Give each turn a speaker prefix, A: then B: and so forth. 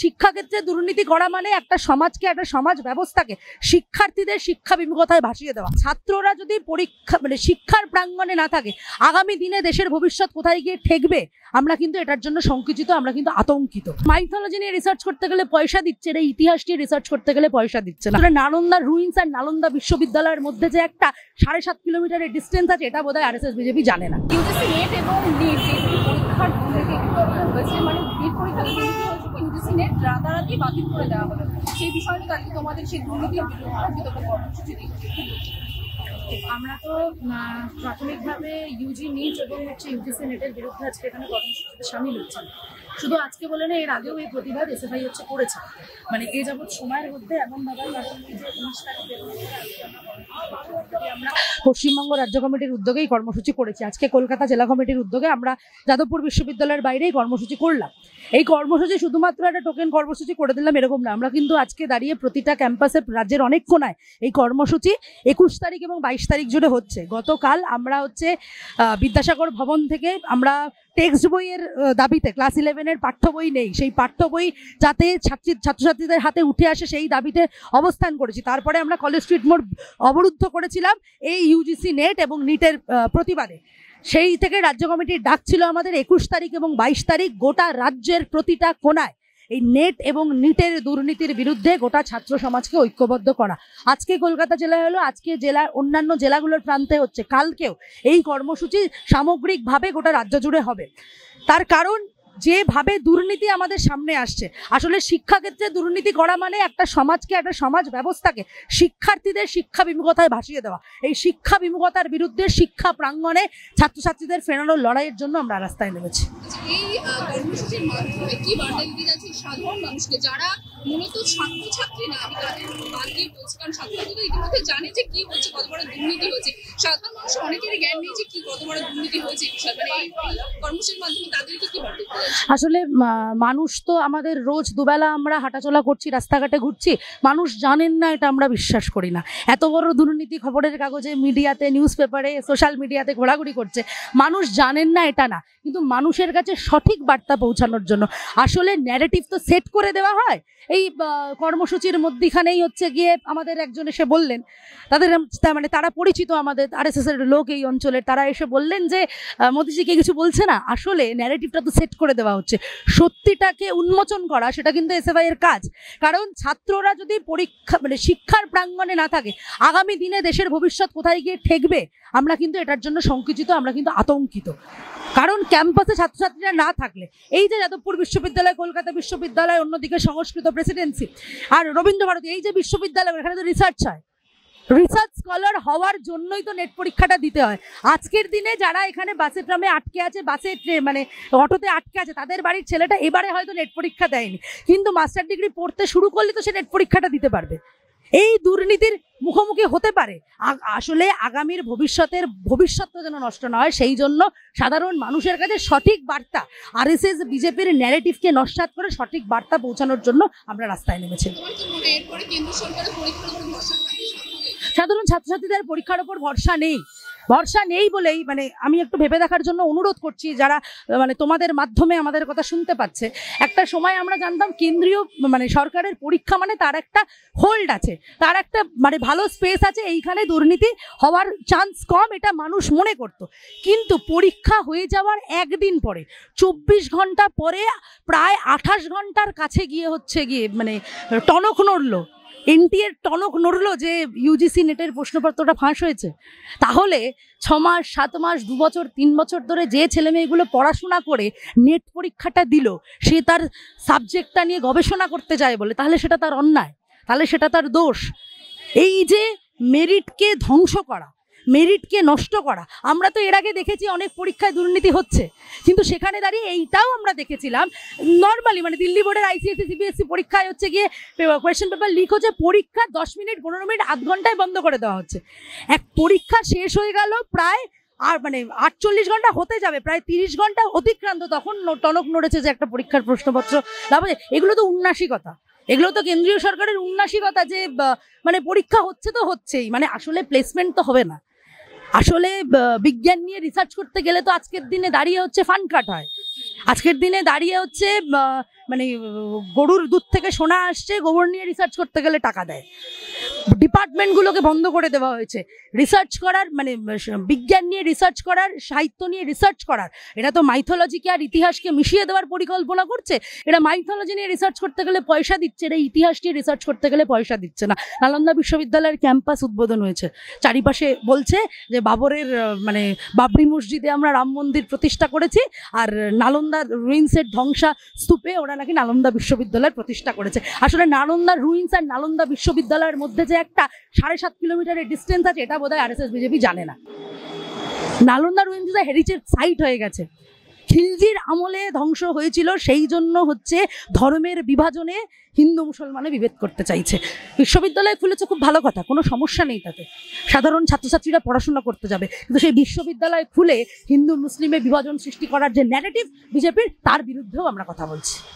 A: শিক্ষাক্ষেত্রে দুর্নীতি করা মানে একটা সমাজকে, একটা সমাজ ব্যবস্থাকে, শিক্ষার্থীদের শিক্ষা বিমুখতায় ভাসিয়ে দেওয়া। ছাত্ররা যদি পরীক্ষা শিক্ষার প্রাঙ্গণে না থাকে, আগামী দিনে দেশের ভবিষ্যৎ কোথায় গিয়ে ঠেকবে আমরা কিন্তু এটার জন্য শঙ্কিত, আমরা কিন্তু আতঙ্কিত। মাইথোলজি নিয়ে রিসার্চ করতে গেলে পয়সা দিচ্ছে, এই ইতিহাস নিয়ে রিসার্চ করতে গেলে পয়সা দিচ্ছে না। নালন্দা রুইন্স আর নালন্দা বিশ্ববিদ্যালয়ের মধ্যে যে একটা 7.5 কিলোমিটারের ডিস্টেন্স আছে, এটা বোধহয় আরএসএস বিজেপি জানে না।
B: ইউজিসি নেট এবং নিট পরীক্ষার মানে নিট পরীক্ষা ইউজিসি নেট রাতারাতি বাতিল করে দেওয়া হলো, সেই বিষয়টি কালকে তোমাদের সেই দুর্নীতি কর্মসূচি
C: আমরা তো প্রাথমিকভাবে ইউজি নিট এবং ইউজিসি নেটের বিরুদ্ধে আজকে এখানে কর্মসূচিতে সামিল হচ্ছেন। শুধু আজকে বলে না, এর আগেও এই প্রতিবাদ এসএফআই করেছে। মানে এই যাবৎ সময়ের মধ্যে এমনভাবে
A: আমরা পশ্চিমবঙ্গ রাজ্য কমিটির উদ্যোগেই কর্মসূচি করেছি। আজকে কলকাতা জেলা কমিটির উদ্যোগে আমরা যাদবপুর বিশ্ববিদ্যালয়ের বাইরেই কর্মসূচি করলাম। এই কর্মসূচি শুধুমাত্র একটা টোকেন কর্মসূচি করে দিলাম এরকম না, আমরা কিন্তু আজকে দাঁড়িয়ে প্রতিটা ক্যাম্পাসে রাজ্যের অনেক কোণায় এই কর্মসূচি 21 তারিখ এবং 22 তারিখ জুড়ে হচ্ছে। গতকাল আমরা বিদ্যাসাগর ভবন থেকে আমরা টেক্সট বইয়ের দাবিতে, ক্লাস 11-এর পাঠ্য বই নেই, সেই পাঠ্য বই যাতে ছাত্রছাত্রীদের হাতে উঠে আসে সেই দাবিতে অবস্থান করেছি। তারপরে আমরা কলেজ স্ট্রিট মোড় অবরুদ্ধ করেছিলাম এই ইউজিসি নেট এবং নিটের প্রতিবাদে। সেই থেকে রাজ্য কমিটির ডাক ছিল আমাদের 21 তারিখ এবং 22 তারিখ গোটা রাজ্যের প্রতিটা কোণায় এই নেট এবং নিটের দুর্নীতির বিরুদ্ধে গোটা ছাত্র সমাজকে ঐক্যবদ্ধ করা। আজকে কলকাতা জেলায় হলো, আজকে জেলার অন্যান্য জেলাগুলোর প্রান্তে হচ্ছে, কালকেও এই কর্মসূচি সামগ্রিকভাবে গোটা রাজ্য জুড়ে হবে। তার কারণ যেভাবে দুর্নীতি আমাদের সামনে আসছে, আসলে শিক্ষাক্ষেত্রে দুর্নীতি করা মানে একটা সমাজকে, একটা সমাজ ব্যবস্থাকে শিক্ষার্থীদের শিক্ষা বিমুখতায় ভাসিয়ে দেওয়া। এই শিক্ষা বিমুখতার বিরুদ্ধে শিক্ষা প্রাঙ্গণে ছাত্রছাত্রীদের ফেরানোর লড়াইয়ের জন্য আমরা রাস্তায় নেমেছি।
B: এই কর্মসূচির মাধ্যমে কি বার্তা দিতে যাচ্ছে সাধারণ মানুষকে, যারা মূলত ছাত্রছাত্রী না, আমি তাদের বাদ দিয়ে বলছি, কারণ ছাত্রছাত্রী তো ইতিমধ্যে জানে যে কি হচ্ছে, কত বড় দুর্নীতি হয়েছে। সাধারণ মানুষ অনেকেরই জ্ঞান নেই যে কি কত বড় দুর্নীতি হয়েছে। মানে এই কর্মসূচির মাধ্যমে তাদেরকে কি বার্তা দিতে যাচ্ছে?
A: আসলে মানুষ তো আমাদের রোজ দুবেলা আমরা হাঁটাচলা করছি, রাস্তাঘাটে ঘুরছি, মানুষ জানেন না এটা আমরা বিশ্বাস করি না। এত বড় দুর্নীতি খবরের কাগজে, মিডিয়াতে, নিউজ পেপারে, সোশ্যাল মিডিয়াতে ঘোরাঘুরি করছে, মানুষ জানেন না এটা না। কিন্তু মানুষের কাছে সঠিক বার্তা পৌঁছানোর জন্য আসলে ন্যারেটিভ তো সেট করে দেওয়া হয়। এই কর্মসূচির মধ্যখানেই গিয়ে আমাদের একজন এসে বললেন, তারা পরিচিত আমাদের আরএসএসের লোক এই অঞ্চলের, তারা এসে বললেন যে মোদিজিকে কিছু বলছে না। আসলে ন্যারেটিভটা তো সেট করে দেওয়া হচ্ছে, সত্যিটাকে উন্মোচন করা সেটা কিন্তু এসএফআই এর কাজ। কারণ ছাত্ররা যদি পরীক্ষা শিক্ষার প্রাঙ্গণে না থাকে, আগামী দিনে দেশের ভবিষ্যৎ কোথায় গিয়ে ঠেকবে আমরা কিন্তু এটার জন্য শঙ্কিত, আমরা কিন্তু আতঙ্কিত। কারণ ক্যাম্পাসে ছাত্রছাত্রীরা না থাকলে, এই যে যাদবপুর বিশ্ববিদ্যালয়, কলকাতা বিশ্ববিদ্যালয়, অন্যদিকে সংস্কৃত প্রেসিডেন্সি আর রবীন্দ্রভারতী, এই যে বিশ্ববিদ্যালয়, এখানে তো রিসার্চ হয়, রিসার্চ স্কলার হওয়ার জন্যই তো নেট পরীক্ষাটা দিতে হয়। আজকের দিনে যারা এখানে বাসে ট্রামে আটকে আছে, অটোতে আটকে আছে, তাদের বাড়ির ছেলেটা এবারে হয়তো নেট পরীক্ষা দেয়নি, কিন্তু মাস্টার ডিগ্রি পড়তে শুরু করলে তো সে নেট পরীক্ষাটা দিতে পারবে। এই দুর্নীতির মুখোমুখি হতে পারে। আসলে আগামীর ভবিষ্যৎ যেন নষ্ট না হয়, সেই জন্য সাধারণ মানুষের কাছে সঠিক বার্তা, আরএসএস বিজেপির ন্যারেটিভকে নস্যাৎ করে সঠিক বার্তা পৌঁছানোর জন্য আমরা রাস্তায় নেমেছি। সাধারণ ছাত্রছাত্রীদের পরীক্ষার উপর ভরসা নেই বলেই আমি একটু ভেবে দেখার জন্য অনুরোধ করছি, যারা তোমাদের মাধ্যমে আমাদের কথা শুনতে পাচ্ছে। একটা সময় আমরা জানতাম কেন্দ্রীয় সরকারের পরীক্ষা তার একটা হোল্ড আছে, তার একটা ভালো স্পেস আছে, এইখানে দুর্নীতি হওয়ার চান্স কম, এটা মানুষ মনে করত। কিন্তু পরীক্ষা হয়ে যাওয়ার একদিন পরে, 24 ঘন্টা পরে, প্রায় 28 ঘন্টার কাছে গিয়ে টনক নড়লো, এনটিএর টনক নড়লো যে ইউজিসি নেটের প্রশ্নপত্রটা ফাঁস হয়েছে। তাহলে 6 মাস, 7 মাস, 2 বছর, 3 বছর ধরে যে ছেলেমেয়েগুলো পড়াশোনা করে নেট পরীক্ষাটা দিল, সে তার সাবজেক্টটা নিয়ে গবেষণা করতে যায় বলে, তাহলে সেটা তার অন্যায়, তাহলে সেটা তার দোষ। এই যে মেরিটকে ধ্বংস করা, মেরিটকে নষ্ট করা, আমরা তো এর আগে দেখেছি অনেক পরীক্ষায় দুর্নীতি হচ্ছে, কিন্তু সেখানে দাঁড়িয়ে এইটাও আমরা দেখেছিলাম নর্মালি দিল্লি বোর্ডের আইসিএসসি সিবিএসসি পরীক্ষায় গিয়ে কোয়েশ্চেন পেপার লিক হচ্ছে, পরীক্ষা 10 মিনিট, 15 মিনিট, আধ ঘন্টায় বন্ধ করে দেওয়া হচ্ছে। এক পরীক্ষা শেষ হয়ে গেল, প্রায় আর 48 ঘন্টা হতে যাবে, প্রায় 30 ঘন্টা অতিক্রান্ত, তখন টনক নড়েছে যে একটা পরীক্ষার প্রশ্নপত্র লাভ হচ্ছে। এগুলো তো উন্নাসিকতা, এগুলো তো কেন্দ্রীয় সরকারের উন্নাসিকতা যে পরীক্ষা হচ্ছে তো হচ্ছেই, আসলে প্লেসমেন্ট তো হবে না। আসলে বিজ্ঞান নিয়ে রিসার্চ করতে গেলে তো আজকের দিনে দাঁড়িয়ে ফান্ড কাট হয়, আজকের দিনে দাঁড়িয়ে হচ্ছে মানে গরুর দুধ থেকে সোনা আসছে, গোবর নিয়ে রিসার্চ করতে গেলে টাকা দেয়। ডিপার্টমেন্টগুলোকে বন্ধ করে দেওয়া হয়েছে রিসার্চ করার, মানে বিজ্ঞান নিয়ে রিসার্চ করার, সাহিত্য নিয়ে রিসার্চ করার। এটা তো মাইথোলজিকে আর ইতিহাসকে মিশিয়ে দেওয়ার পরিকল্পনা করছে। এটা মাইথোলজি নিয়ে রিসার্চ করতে গেলে পয়সা দিচ্ছে, এটা ইতিহাস নিয়ে রিসার্চ করতে গেলে পয়সা দিচ্ছে না। নালন্দা বিশ্ববিদ্যালয়ের ক্যাম্পাস উদ্বোধন হয়েছে, চারিপাশে বলছে যে বাবরের মানে বাবরি মসজিদে আমরা রাম মন্দির প্রতিষ্ঠা করেছি, আর নালন্দার রুইন্সের ধ্বংসা স্তূপে ওরা নাকি নালন্দা বিশ্ববিদ্যালয় প্রতিষ্ঠা করেছে। আসলে নালন্দার রুইন্স আর নালন্দা বিশ্ববিদ্যালয়ের মধ্যে যে একটা 7.5 কিলোমিটারের ডিস্টেন্স আছে, এটা বোধহয় RSS বিজেপি জানে না। নালন্দা রুইন্স হেরিটেজ সাইট হয়ে গেছে, খিলজির আমলে ধ্বংস হয়েছিল, সেই জন্য হচ্ছে ধর্মের বিভাজনে হিন্দু মুসলমানে বিভেদ করতে চাইছে। বিশ্ববিদ্যালয় খুলেছে, খুব ভালো কথা, কোনো সমস্যা নেই তাতে, সাধারণ ছাত্রছাত্রীরা পড়াশোনা করতে যাবে। কিন্তু সেই বিশ্ববিদ্যালয় খুলে হিন্দু মুসলিমে বিভাজন সৃষ্টি করার যে ন্যারেটিভ বিজেপির, তার বিরুদ্ধেও আমরা কথা বলছি।